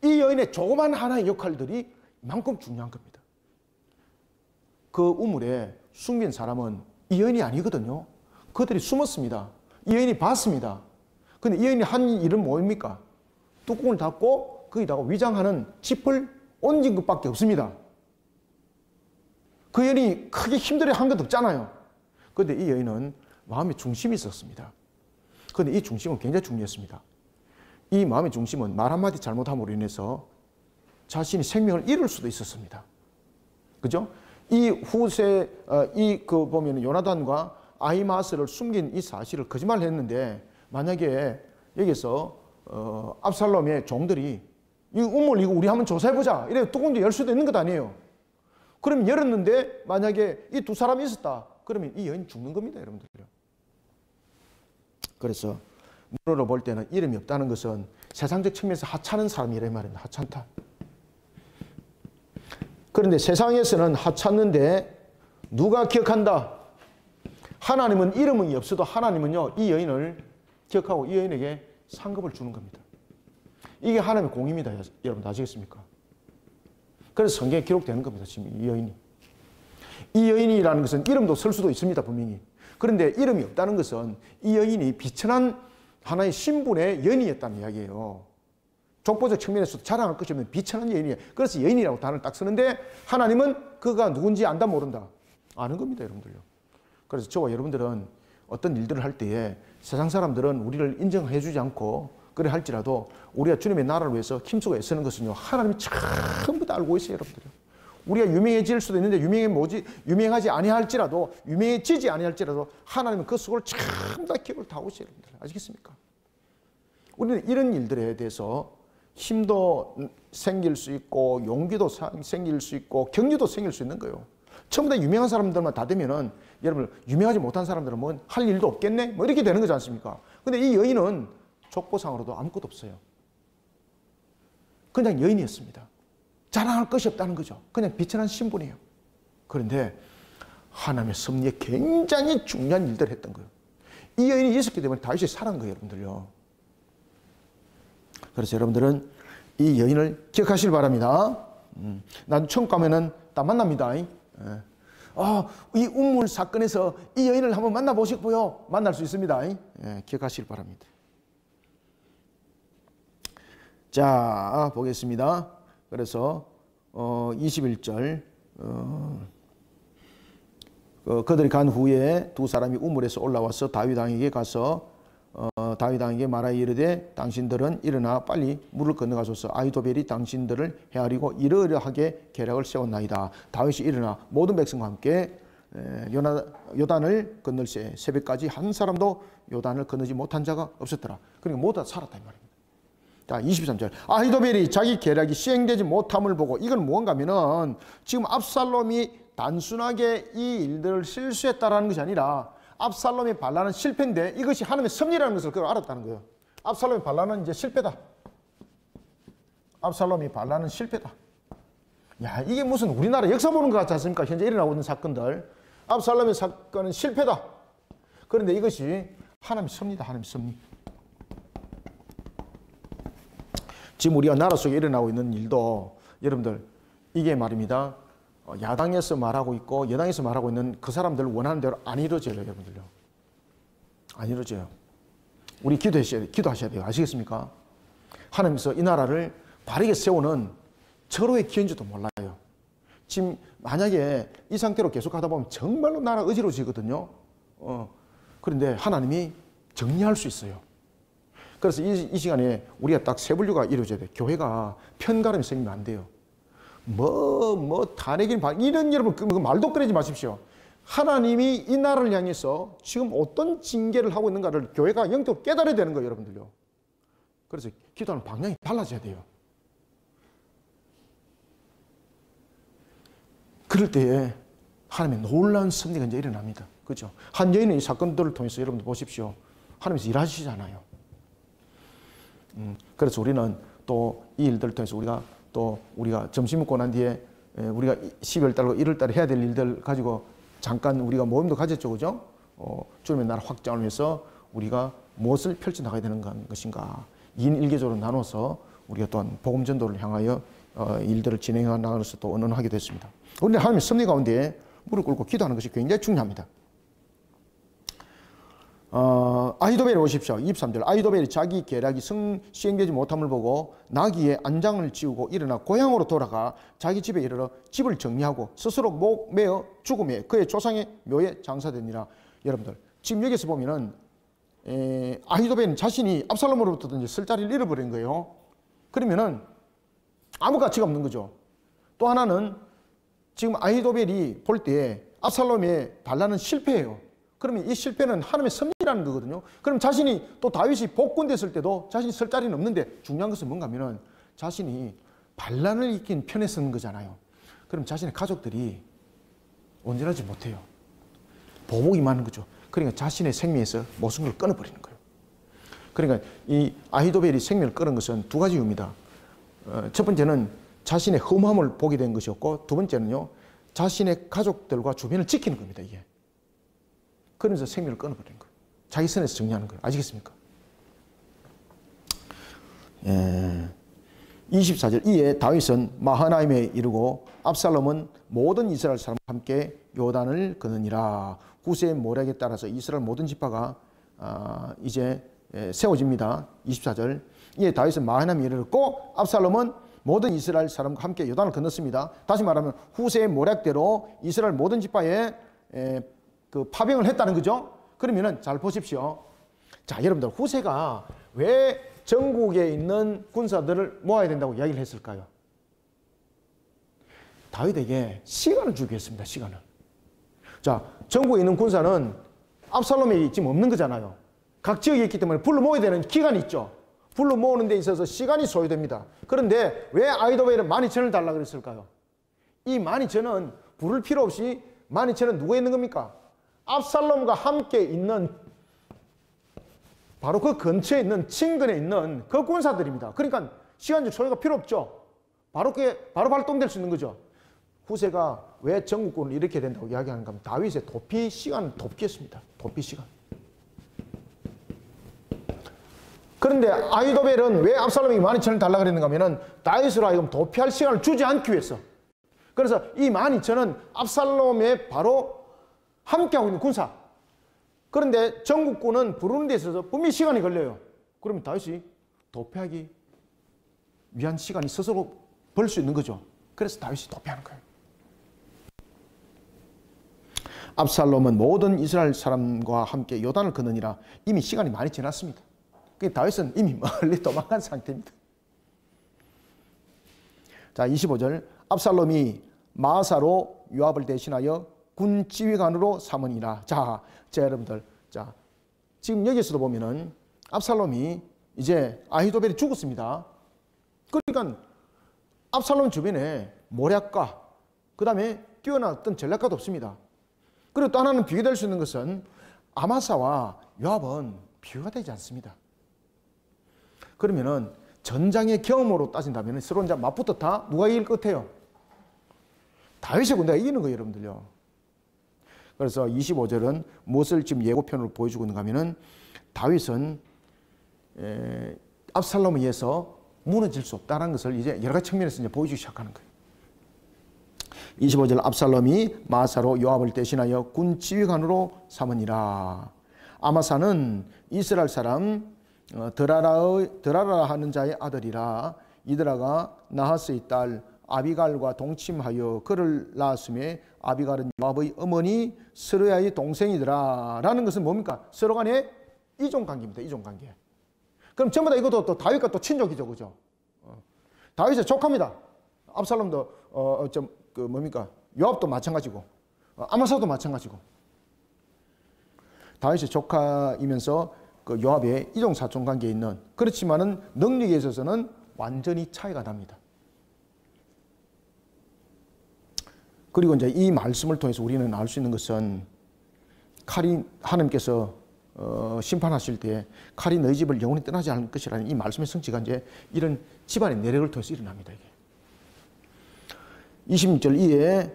S1: 이 여인의 조그만 하나의 역할들이 이만큼 중요한 겁니다. 그 우물에 숨긴 사람은 이 여인이 아니거든요. 그들이 숨었습니다. 이 여인이 봤습니다. 근데 이 여인이 한 일은 뭡니까? 뚜껑을 닫고 거기다가 위장하는 짚을 얹은 것밖에 없습니다. 그 여인이 크게 힘들어 한 것도 없잖아요. 그런데 이 여인은 마음의 중심이 있었습니다. 그런데 이 중심은 굉장히 중요했습니다. 이 마음의 중심은 말 한마디 잘못함으로 인해서 자신이 생명을 잃을 수도 있었습니다. 그죠? 이 후세, 보면 요나단과 아히마스를 숨긴 이 사실을 거짓말을 했는데 만약에 여기서 압살롬의 종들이 이 우물 이거 우리 한번 조사해보자. 이래 뚜껑도 열 수도 있는 것 아니에요. 그럼 열었는데 만약에 이 두 사람이 있었다. 그러면 이 여인 죽는 겁니다, 여러분들요. 그래서 문으로 볼 때는 이름이 없다는 것은 세상적 측면에서 하찮은 사람이란 말입니다. 하찮다. 그런데 세상에서는 하찮는데 누가 기억한다? 하나님은 이름이 없어도 하나님은요 이 여인을 기억하고 이 여인에게 상급을 주는 겁니다. 이게 하나님의 공입니다. 여러분 아시겠습니까? 그래서 성경에 기록되는 겁니다. 지금 이 여인이. 이 여인이라는 것은 이름도 쓸 수도 있습니다. 분명히. 그런데 이름이 없다는 것은 이 여인이 비천한 하나의 신분의 여인이었다는 이야기예요. 족보적 측면에서도 자랑할 것이 없는 비천한 여인이에요. 그래서 여인이라고 단어를 딱 쓰는데 하나님은 그가 누군지 안다 모른다. 아는 겁니다. 여러분들요. 그래서 저와 여러분들은 어떤 일들을 할 때에 세상 사람들은 우리를 인정해 주지 않고 그래 할지라도 우리가 주님의 나라를 위해서 힘쓰고 애쓰는 것은요 하나님이 전부 다 알고 있어요. 여러분들요. 우리가 유명해질 수도 있는데 유명하지 아니할지라도 유명해지지 아니할지라도 하나님은 그 속을 전부 다 기억을 다 오세요. 여러분들 아시겠습니까? 우리는 이런 일들에 대해서 힘도 생길 수 있고 용기도 생길 수 있고 격려도 생길 수 있는 거예요. 전부 다 유명한 사람들만 다 되면은 여러분 유명하지 못한 사람들은 뭐 할 일도 없겠네? 뭐 이렇게 되는 거지 않습니까? 근데 이 여인은 족보상으로도 아무것도 없어요. 그냥 여인이었습니다. 자랑할 것이 없다는 거죠. 그냥 비천한 신분이에요. 그런데 하나님의 섭리에 굉장히 중요한 일들을 했던 거예요. 이 여인이 있었기 때문에 다윗이 살아난 거예요. 여러분들요. 그래서 여러분들은 이 여인을 기억하시길 바랍니다. 나도 처음 가면은 다 만납니다. 이 우물 사건에서 이 여인을 한번 만나보시고요. 만날 수 있습니다. 기억하시길 바랍니다. 자, 보겠습니다. 그래서 21절 그들이 간 후에 두 사람이 우물에서 올라와서 다윗 왕에게 가서 다윗 왕에게 말하여 이르되 당신들은 일어나 빨리 물을 건너가소서. 아히도벨이 당신들을 헤아리고 이러이러하게 계략을 세웠나이다. 다윗이 일어나 모든 백성과 함께 요단을 건널세 새벽까지 한 사람도 요단을 건너지 못한 자가 없었더라. 그러니까 모두 다 살았다 이 말입니다. 자, 23절. 아히도벨이 자기 계략이 시행되지 못함을 보고 이건 무언가 하면은 지금 압살롬이 단순하게 이 일들을 실수했다라는 것이 아니라 압살롬의 반란은 실패인데 이것이 하나님의 섭리라는 것을 그걸 알았다는 거예요. 압살롬의 반란은 이제 실패다. 압살롬의 반란은 실패다. 야, 이게 무슨 우리나라 역사 보는 것 같지 않습니까? 현재 일어나고 있는 사건들. 압살롬의 사건은 실패다. 그런데 이것이 하나님의 섭리다. 하나님의 섭리. 지금 우리가 나라 속에 일어나고 있는 일도 여러분들 이게 말입니다. 야당에서 말하고 있고 여당에서 말하고 있는 그 사람들 원하는 대로 안 이루어져요. 여러분들요. 안 이루어져요. 우리 기도하셔야 돼요. 아시겠습니까? 하나님께서 이 나라를 바르게 세우는 절호의 기회인지도 몰라요. 지금 만약에 이 상태로 계속 하다 보면 정말로 나라 어지러워지거든요. 그런데 하나님이 정리할 수 있어요. 그래서 이 시간에 우리가 딱 세 분류가 이루어져야 돼요. 교회가 편가름이 생기면 안 돼요. 탄핵인 이런 여러분 말도 꺼내지 마십시오. 하나님이 이 나라를 향해서 지금 어떤 징계를 하고 있는가를 교회가 영적으로 깨달아야 되는 거예요, 여러분들요. 그래서 기도하는 방향이 달라져야 돼요. 그럴 때에 하나님의 놀라운 섭리가 이제 일어납니다. 그죠? 한 여인의 이 사건들을 통해서 여러분들 보십시오. 하나님께서 일하시잖아요. 그래서 우리는 또 이 일들을 통해서 우리가 점심 먹고 난 뒤에 우리가 12월 달과 1월 달에 해야 될 일들 가지고 잠깐 우리가 모임도 가졌죠. 그죠? 주님의 나라 확장을 위해서 우리가 무엇을 펼쳐 나가야 되는 것인가. 2인 1개조로 나눠서 우리가 또한 복음 전도를 향하여 일들을 진행해 나가면서 또 언언하게 됐습니다. 그런데 하나님의 섭리 가운데 무릎 꿇고 기도하는 것이 굉장히 중요합니다. 아히도벨에 오십시오. 23절. 아히도벨이 자기 계략이 시행되지 못함을 보고 나귀의 안장을 지우고 일어나 고향으로 돌아가 자기 집에 이르러 집을 정리하고 스스로 목 매어 죽음에 그의 조상의 묘에 장사되니라. 여러분들 지금 여기서 보면은 아히도벨은 자신이 압살롬으로부터 쓸 자리를 잃어버린 거예요. 그러면은 아무 가치가 없는 거죠. 또 하나는 지금 아히도벨이 볼 때 압살롬의 반란은 실패예요. 그러면 이 실패는 하나님의 섭리라는 거거든요. 그럼 자신이 또 다윗이 복군됐을 때도 자신이 설 자리는 없는데 중요한 것은 뭔가 하면은 자신이 반란을 일으킨 편에 서는 거잖아요. 그럼 자신의 가족들이 온전하지 못해요. 보복이 많은 거죠. 그러니까 자신의 생명에서 모든 걸 끊어버리는 거예요. 그러니까 이 아히도벨이 생명을 끊은 것은 두 가지 이유입니다. 첫 번째는 자신의 흠함을 보게 된 것이었고 두 번째는요. 자신의 가족들과 주변을 지키는 겁니다. 이게. 그러면서 생명을 끊어버리는 거예요. 자기 선에서 정리하는 거예요. 아시겠습니까? 24절. 이에 다윗은 마하나임에 이르고 압살롬은 모든 이스라엘 사람과 함께 요단을 거느니라. 후세의 모략에 따라서 이스라엘 모든 지파가 이제 세워집니다. 24절. 이에 다윗은 마하나임에 이르고 압살롬은 모든 이스라엘 사람과 함께 요단을 건넜습니다. 다시 말하면 후세의 모략대로 이스라엘 모든 지파에 파병을 했다는 거죠. 그러면은 잘 보십시오. 자, 여러분들 후세가 왜 전국에 있는 군사들을 모아야 된다고 이야기를 했을까요? 다윗에게 시간을 주기 위해서입니다. 시간을. 자, 전국에 있는 군사는 압살롬이 지금 없는 거잖아요. 각 지역에 있기 때문에 불러 모아야 되는 기간이 있죠. 불러 모으는 데 있어서 시간이 소요됩니다. 그런데 왜 아히도벨은 12,000을 달라고 그랬을까요? 이 12,000은 부를 필요 없이 12,000은 누가 있는 겁니까? 압살롬과 함께 있는 바로 그 근처에 있는 친근에 있는 그 군사들입니다. 그러니까 시간적 소요가 필요 없죠. 바로 발동될 수 있는 거죠. 후세가 왜 전국군을 일으켜야 된다고 이야기하는가 하면 다윗의 도피 시간을 돕겠습니다. 도피 시간. 그런데 아히도벨은 왜 압살롬에게 12,000을 달라고 그랬는가 하면 다윗으로 하여금 도피할 시간을 주지 않기 위해서. 그래서 이 12,000은 압살롬의 바로 함께하고 있는 군사. 그런데 전국군은 부르는 데 있어서 분명히 시간이 걸려요. 그러면 다윗이 도피하기 위한 시간이 스스로 벌 수 있는 거죠. 그래서 다윗이 도피하는 거예요. 압살롬은 모든 이스라엘 사람과 함께 요단을 건너니라. 이미 시간이 많이 지났습니다. 다윗은 이미 멀리 도망간 상태입니다. 자, 25절. 압살롬이 마사로 요압을 대신하여 군 지휘관으로 삼으니라. 자, 여러분들. 자, 지금 여기서도 보면은 압살롬이 이제 아히도벨이 죽었습니다. 그러니까 압살롬 주변에 모략가, 그 다음에 뛰어난 어떤 전략가도 없습니다. 그리고 또 하나는 비교될 수 있는 것은 아마사와 요압은 비교가 되지 않습니다. 그러면은 전장의 경험으로 따진다면 서로 이제 맞붙어 다 누가 이길 것 같아요? 다윗의 군대가 이기는 거예요, 여러분들요. 그래서 25절은 무엇을 지금 예고편으로 보여주고 있는가 하면은 다윗은 압살롬에 의해서 무너질 수 없다는 것을 이제 여러 가지 측면에서 이제 보여주기 시작하는 거예요. 25절 압살롬이 마사로 요압을 대신하여 군 지휘관으로 삼으니라. 아마사는 이스라엘 사람 드라라 하는 자의 아들이라. 이드라가 나하스의 딸 아비갈과 동침하여 그를 낳았음에 아비갈은 요압의 어머니 스르야의 동생이더라. 라는 것은 뭡니까? 서로 간의 이종관계입니다. 이종관계. 그럼 전부 다 이것도 또 다윗과 또 친족이죠. 그죠? 다윗의 조카입니다. 압살롬도 뭡니까? 요압도 마찬가지고 아마사도 마찬가지고 다윗의 조카이면서 그 요압의 이종사촌 관계에 있는, 그렇지만은 능력에 있어서는 완전히 차이가 납니다. 그리고 이제 이 말씀을 통해서 우리는 알 수 있는 것은 칼이 하나님께서 심판하실 때 칼이 너희 집을 영원히 떠나지 않을 것이라는 이 말씀의 성취가 이제 이런 집안의 내력을 통해서 일어납니다. 이게 26절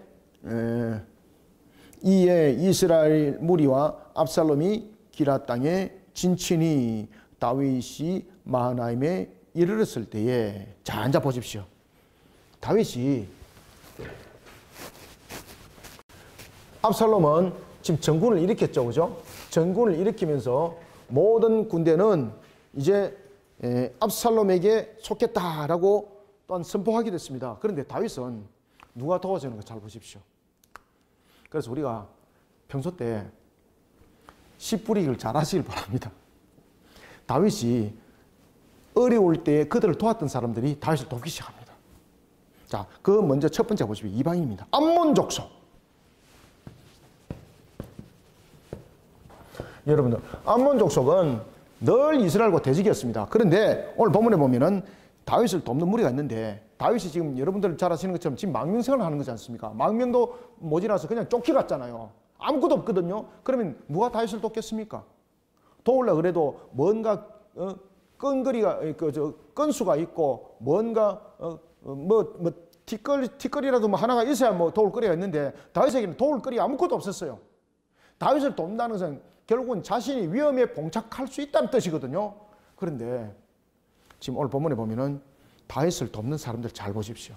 S1: 이에 이스라엘 무리와 압살롬이 기라 땅에 진친이 다윗이 마하나임에 이르렀을 때에, 자, 앉아 보십시오. 다윗이, 압살롬은 지금 전군을 일으켰죠. 그죠? 전군을 일으키면서 모든 군대는 이제 압살롬에게 속겠다라고 또한 선포하게 됐습니다. 그런데 다윗은 누가 도와주는 거 잘 보십시오. 그래서 우리가 평소 때 씨 뿌리기를 잘 하시길 바랍니다. 다윗이 어려울 때 그들을 도왔던 사람들이 다윗을 돕기 시작합니다. 자, 그 먼저 첫 번째 보십시오. 이방인입니다. 암몬 족속. 여러분들, 암몬 족속은 늘 이스라엘과 대적이었습니다. 그런데 오늘 본문에 보면은 다윗을 돕는 무리가 있는데, 다윗이 지금 여러분들 잘 아시는 것처럼 지금 망명생활을 하는 거지 않습니까? 망명도 모자라서 그냥 쫓겨갔잖아요. 아무것도 없거든요. 그러면 누가 다윗을 돕겠습니까? 도우려 그래도 뭔가 끈거리가 건수가 있고 뭔가 티끌이라도 뭐 하나가 있어야 뭐 도울 거리가 있는데 다윗에게는 도울 거리가 아무것도 없었어요. 다윗을 돕는다는 것은 결국은 자신이 위험에 봉착할 수 있다는 뜻이거든요. 그런데 지금 오늘 본문에 보면은 다윗을 돕는 사람들 잘 보십시오.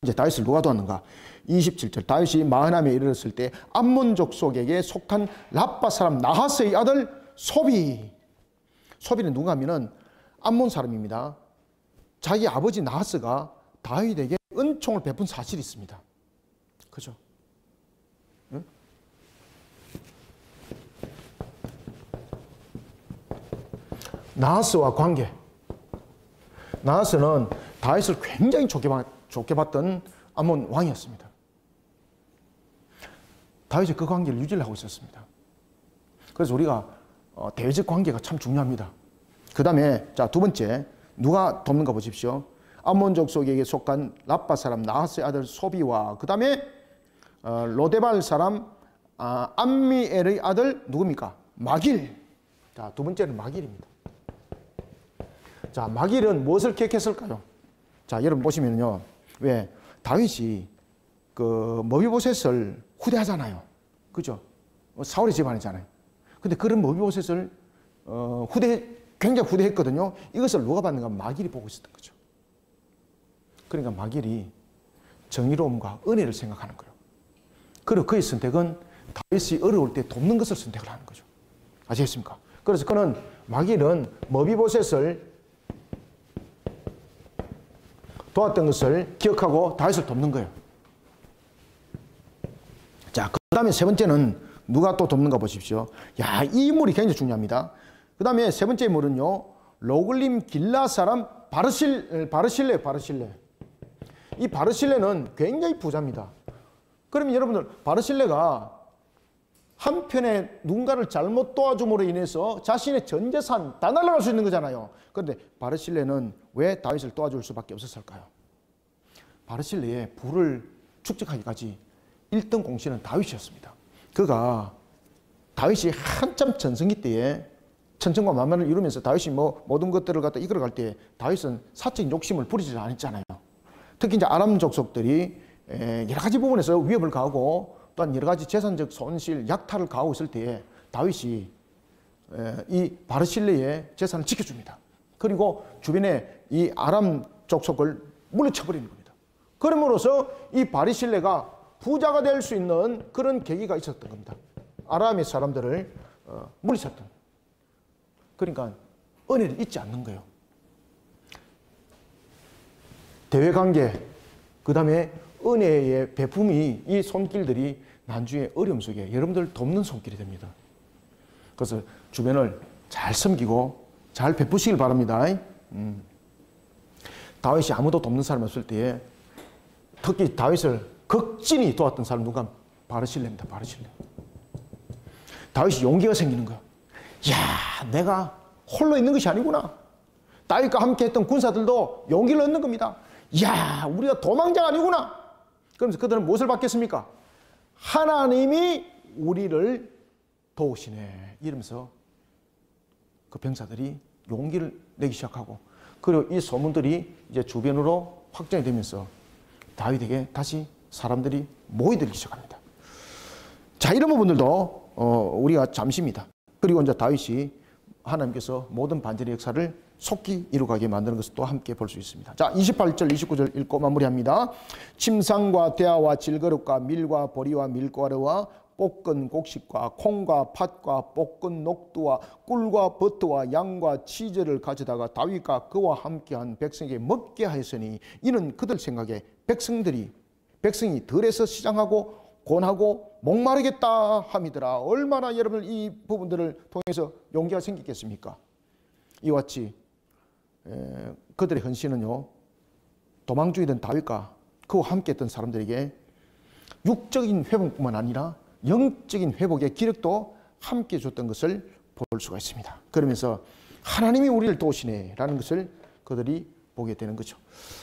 S1: 이제 다윗을 누가 도왔는가? 27절, 다윗이 마하나임에 이르렀을 때 암몬 족속에게 속한 라빠 사람 나하스의 아들 소비는 누가 하면은 암몬 사람입니다. 자기 아버지 나하스가 다윗에게 은총을 베푼 사실이 있습니다. 그죠? 응? 나하스와 관계. 나하스는 다윗을 굉장히 좋게 봤던 암몬 왕이었습니다. 다윗이 그 관계를 유지를 하고 있었습니다. 그래서 우리가 대외적 관계가 참 중요합니다. 그 다음에 자, 두 번째 누가 돕는가 보십시오. 암몬 족속에게 속한 라빠 사람 나하스의 아들 소비와 그 다음에 로데발 사람 암미엘의 아들 누굽니까? 마길. 자, 두 번째는 마길입니다. 자, 마길은 무엇을 기억했을까요? 자, 여러분 보시면요. 왜? 다윗이 그 머비보셋을 후대하잖아요. 그죠? 사울의 집안이잖아요. 근데 그런 머비보셋을 굉장히 후대했거든요. 이것을 누가 봤는가? 마길이 보고 있었던 거죠. 그러니까 마길이 정의로움과 은혜를 생각하는 거예요. 그리고 그의 선택은 다윗이 어려울 때 돕는 것을 선택을 하는 거죠. 아시겠습니까? 그래서 그는 마길은 머비보셋을 도왔던 것을 기억하고 다윗을 돕는 거예요. 자, 그 다음에 세 번째는 누가 또 돕는가 보십시오. 야, 이 인물이 굉장히 중요합니다. 그 다음에 세 번째 인물은요, 로글림 길라 사람 바르실레. 이 바르실레는 굉장히 부자입니다. 그러면 여러분들, 바르실레가 한편에 누군가를 잘못 도와줌으로 인해서 자신의 전 재산 다 날아갈 수 있는 거잖아요. 그런데 바르실레는 왜 다윗을 도와줄 수밖에 없었을까요? 바르실레의 부를 축적하기까지 1등 공신은 다윗이었습니다. 그가 다윗이 한참 전성기 때에 천천과 만만을 이루면서 다윗이 뭐 모든 것들을 갖다 이끌어갈 때 다윗은 사적인 욕심을 부리지 않았잖아요. 특히 이제 아람 족속들이 여러 가지 부분에서 위협을 가하고 또한 여러 가지 재산적 손실, 약탈을 가하고 있을 때에 다윗이 이 바르실레의 재산을 지켜줍니다. 그리고 주변에 이 아람 족속을 물리쳐버리는 겁니다. 그럼으로써 이 바리실레가 부자가 될 수 있는 그런 계기가 있었던 겁니다. 아람의 사람들을 물리쳤던. 그러니까 은혜를 잊지 않는 거예요. 대외관계, 그 다음에 은혜의 베품이 이 손길들이 나중에 어려움 속에 여러분들 돕는 손길이 됩니다. 그래서 주변을 잘 섬기고 잘 베푸시길 바랍니다. 다윗이 아무도 돕는 사람이 없을 때에 특히 다윗을 극진히 도왔던 사람 누가? 바르실레입니다. 바르실레. 다윗이 용기가 생기는 거야. 야, 내가 홀로 있는 것이 아니구나. 다윗과 함께 했던 군사들도 용기를 얻는 겁니다. 야, 우리가 도망자가 아니구나. 그러면서 그들은 무엇을 받겠습니까? 하나님이 우리를 도우시네. 이러면서 그 병사들이 용기를 내기 시작하고, 그리고 이 소문들이 이제 주변으로 확장이 되면서 다윗에게 다시 사람들이 모이들기 시작합니다. 자, 이런 부분들도 우리가 잠시입니다. 그리고 이제 다윗이 하나님께서 모든 반전의 역사를 속히 이루가게 만드는 것을 또 함께 볼 수 있습니다. 자, 28절, 29절 읽고 마무리합니다. 침상과 대야와 질그릇과 밀과 보리와 밀가루와 볶은 곡식과 콩과 팥과 볶은 녹두와 꿀과 버터와 양과 치즈를 가져다가 다윗과 그와 함께한 백성에게 먹게 하였으니 이는 그들 생각에 백성이 덜해서 시장하고 권하고 목마르겠다 함이더라. 얼마나 여러분 이 부분들을 통해서 용기가 생기겠습니까? 이와 같이 그들의 헌신은요, 도망중이던 다윗과 그와 함께했던 사람들에게 육적인 회복뿐만 아니라 영적인 회복의 기력도 함께 줬던 것을 볼 수가 있습니다. 그러면서 하나님이 우리를 도우시네 라는 것을 그들이 보게 되는 거죠.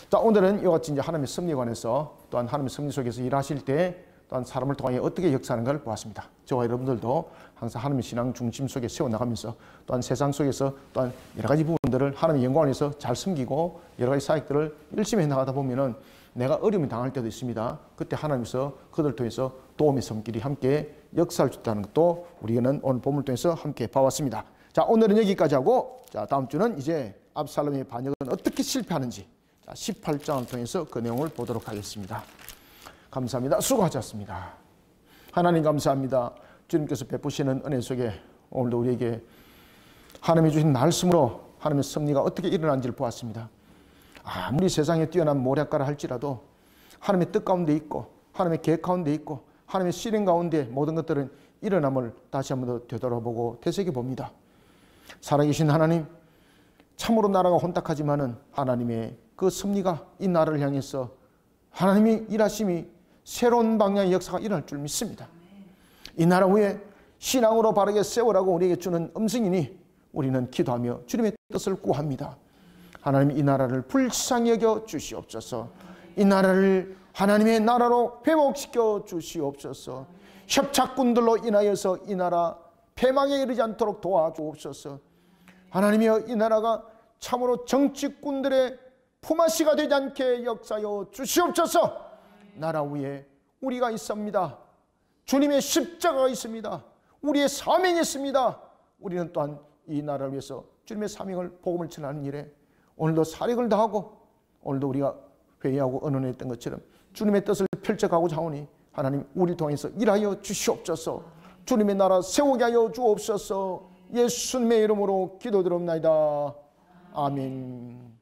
S1: 자, 오늘은 이와 같이 이제 하나님의 섭리에 관해서, 또한 하나님의 섭리 속에서 일하실 때 또한 사람을 통해 어떻게 역사하는가를 보았습니다. 저와 여러분들도 항상 하나님의 신앙 중심 속에 세워나가면서 또한 세상 속에서 또한 여러 가지 부분들을 하나님의 영광을 위해서 잘 섬기고 여러 가지 사역들을 열심히 해나가다 보면은 내가 어려움이 당할 때도 있습니다. 그때 하나님께서 그들을 통해서 도움의 손길이 함께 역사할 수 있다는 것도 우리는 오늘 본문을 통해서 함께 봐왔습니다. 자, 오늘은 여기까지 하고, 자, 다음 주는 이제 압살롬의 반역은 어떻게 실패하는지, 자, 18장을 통해서 그 내용을 보도록 하겠습니다. 감사합니다. 수고하셨습니다. 하나님 감사합니다. 주님께서 베푸시는 은혜 속에 오늘도 우리에게 하나님이 주신 말씀으로 하나님의 섭리가 어떻게 일어난지를 보았습니다. 아무리 세상에 뛰어난 모략가라 할지라도 하나님의 뜻 가운데 있고 하나님의 계획 가운데 있고 하나님의 실행 가운데 모든 것들은 일어남을 다시 한번 더 되돌아보고 되새겨봅니다. 살아계신 하나님, 참으로 나라가 혼탁하지만은 하나님의 그 섭리가 이 나라를 향해서 하나님이 일하심이 새로운 방향의 역사가 일어날 줄 믿습니다. 이 나라 위에 신앙으로 바르게 세우라고 우리에게 주는 음성이니 우리는 기도하며 주님의 뜻을 구합니다. 하나님, 이 나라를 불쌍히 여겨 주시옵소서. 이 나라를 하나님의 나라로 회복시켜 주시옵소서. 협착군들로 인하여서 이 나라 패망에 이르지 않도록 도와주옵소서. 하나님이여, 이 나라가 참으로 정치꾼들의 품앗이가 되지 않게 역사하여 주시옵소서. 나라 위에 우리가 있습니다. 주님의 십자가가 있습니다. 우리의 사명이 있습니다. 우리는 또한 이 나라를 위해서 주님의 사명을, 복음을 전하는 일에 오늘도 사력을 다하고, 오늘도 우리가 회의하고 언언했던 것처럼 주님의 뜻을 펼쳐가고자 하오니 하나님, 우리를 통해서 일하여 주시옵소서. 주님의 나라 세우게 하여 주옵소서. 예수님의 이름으로 기도드립니다. 아멘.